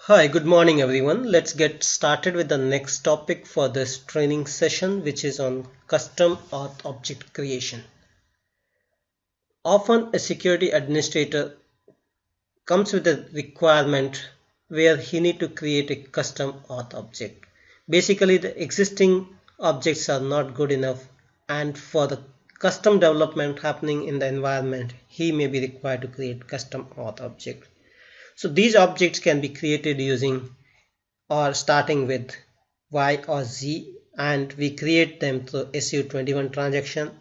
Hi, good morning everyone. Let's get started with the next topic for this training session, which is on custom auth object creation. Often a security administrator comes with a requirement where he need to create a custom auth object. Basically, the existing objects are not good enough, and for the custom development happening in the environment, he may be required to create custom auth object. So these objects can be created using or starting with Y or Z, and we create them through SU21 transaction,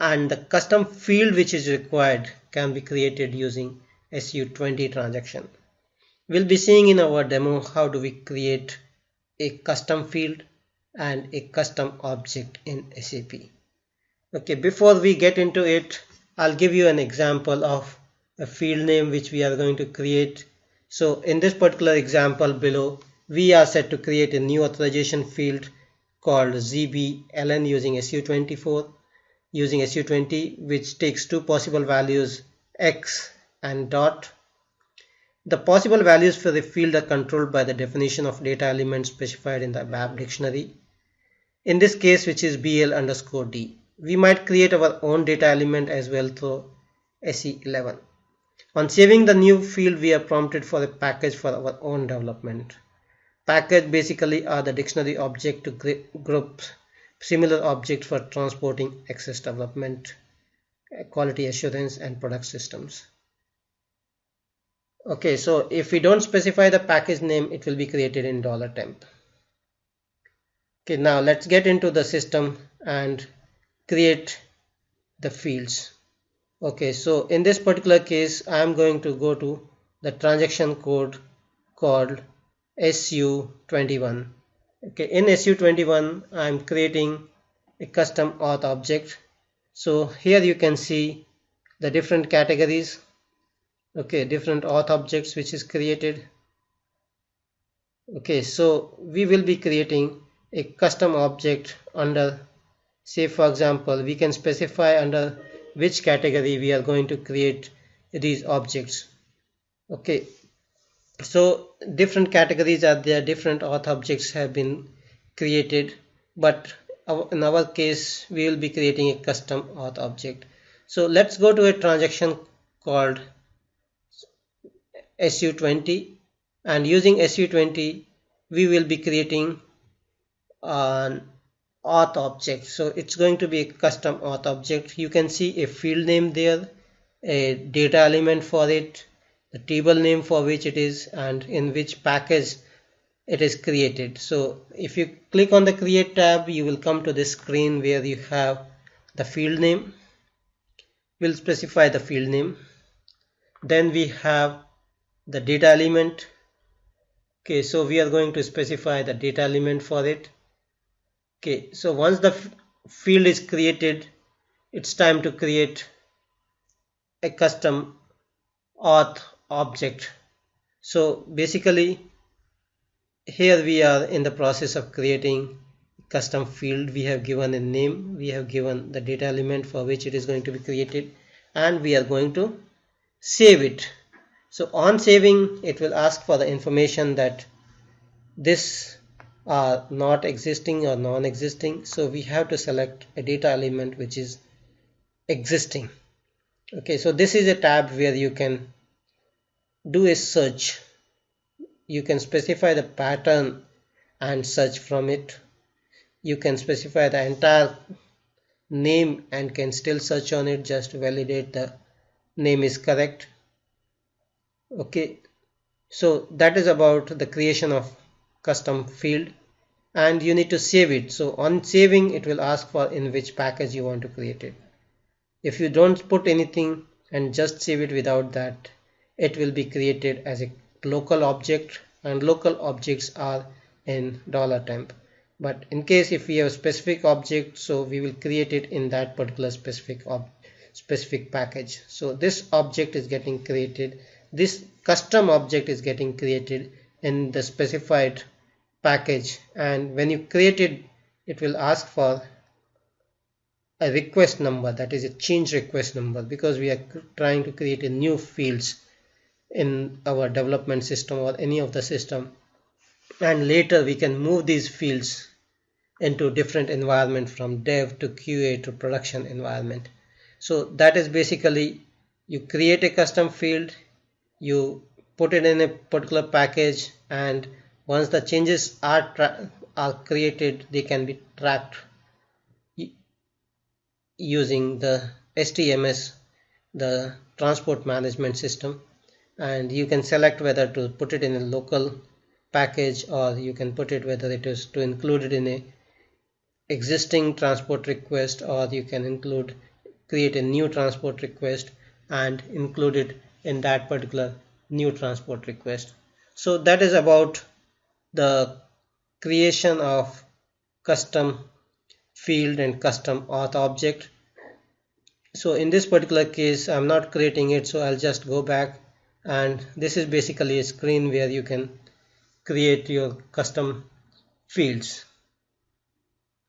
and the custom field which is required can be created using SU20 transaction. We'll be seeing in our demo how do we create a custom field and a custom object in SAP. Okay, before we get into it, I'll give you an example of a field name which we are going to create. So in this particular example below, we are set to create a new authorization field called ZBLN using SU24, using SU20, which takes two possible values, X and dot. The possible values for the field are controlled by the definition of data element specified in the BAP dictionary. In this case, which is BL_D. We might create our own data element as well through SE11. On saving the new field, we are prompted for a package for our own development. Package basically are the dictionary object to group similar objects for transporting access development, quality assurance, and product systems. Okay, so if we don't specify the package name, it will be created in $temp. Okay, now let's get into the system and create the fields. Okay, so in this particular case, I am going to go to the transaction code called SU21. Okay, in SU21, I am creating a custom auth object. So here you can see the different categories. Okay, different auth objects which is created. Okay, so we will be creating a custom object under, say for example, we can specify under which category we are going to create these objects. Okay, so different categories are there, different auth objects have been created, but in our case we will be creating a custom auth object. So let's go to a transaction called SU20, and using SU20 we will be creating an auth object. So it's going to be a custom auth object. You can see a field name there, a data element for it, the table name for which it is, and in which package it is created. So if you click on the create tab, you will come to this screen where you have the field name. We'll specify the field name. Then we have the data element. Okay, so we are going to specify the data element for it. Okay, so once the field is created, it's time to create a custom auth object. So basically here we are in the process of creating custom field. We have given a name, we have given the data element for which it is going to be created, and we are going to save it. So on saving, it will ask for the information that this are not existing or non-existing. So we have to select a data element which is existing. Okay, so this is a tab where you can do a search. You can specify the pattern and search from it. You can specify the entire name and can still search on it just to validate the name is correct. Okay, so that is about the creation of custom field, and you need to save it. So on saving, it will ask for in which package you want to create it. If you don't put anything and just save it without that, it will be created as a local object, and local objects are in $temp. But in case if we have a specific object, so we will create it in that particular specific package. So this object is getting created, this custom object is getting created in the specified package, and when you create it, it will ask for a request number, that is a change request number, because we are trying to create a new fields in our development system or any of the system, and later we can move these fields into different environment from dev to QA to production environment. So that is basically, you create a custom field, you put it in a particular package, and once the changes are created, they can be tracked using the STMS, the transport management system, and you can select whether to put it in a local package, or you can put it whether it is to include it in a existing transport request, or you can create a new transport request and include it in that particular new transport request. So that is about the creation of custom field and custom auth object. So in this particular case I'm not creating it, so I'll just go back, and this is basically a screen where you can create your custom fields.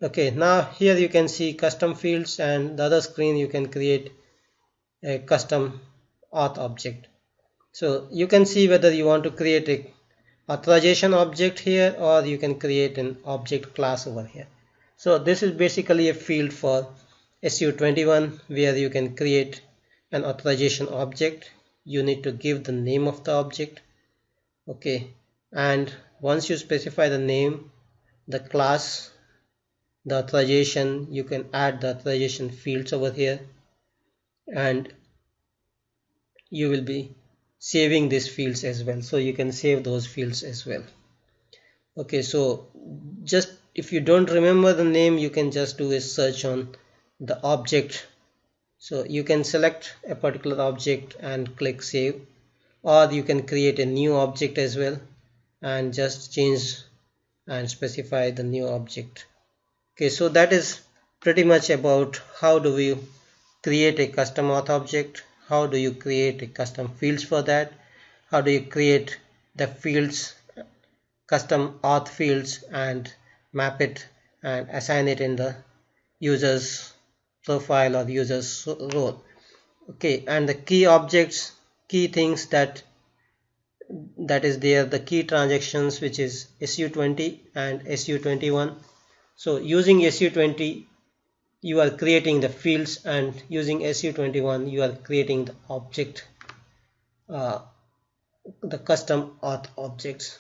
Okay, now here you can see custom fields, and the other screen you can create a custom auth object. So you can see whether you want to create a authorization object here, or you can create an object class over here. So this is basically a field for SU21 where you can create an authorization object. You need to give the name of the object. Okay, and once you specify the name, the class, the authorization, you can add the authorization fields over here, and you will be saving these fields as well, so you can save those fields as well. Okay, so just if you don't remember the name, you can just do a search on the object. So you can select a particular object and click save, or you can create a new object as well and just change and specify the new object. Okay, so that is pretty much about how do we create a custom auth object, how do you create a custom fields for that, how do you create the fields, custom auth fields, and map it and assign it in the user's profile or user's role. Okay, and the key objects, key things that is there, the key transactions, which is SU20 and SU21. So using SU20 you are creating the fields, and using SU21 you are creating the object, the custom auth objects.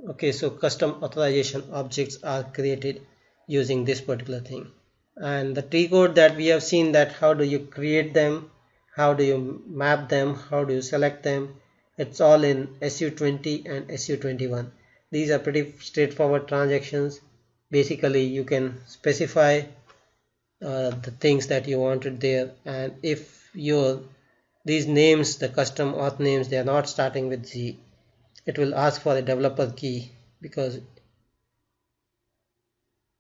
Okay, so custom authorization objects are created using this particular thing. And the T code that we have seen, that how do you create them, how do you map them, how do you select them, it's all in SU20 and SU21. These are pretty straightforward transactions. Basically you can specify the things that you wanted there, and if these names, the custom auth names, they are not starting with Z, it will ask for a developer key, because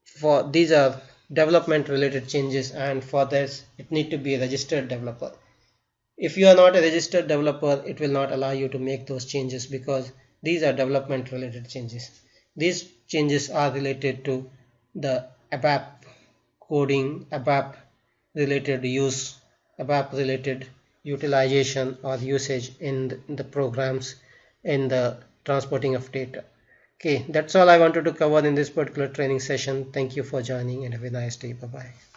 for these are development related changes, and for this it need to be a registered developer. If you are not a registered developer, it will not allow you to make those changes, because these are development related changes. These changes are related to the ABAP coding, ABAP related use, ABAP related utilization or usage in the programs, in the transporting of data. Okay, that's all I wanted to cover in this particular training session. Thank you for joining and have a nice day. Bye bye.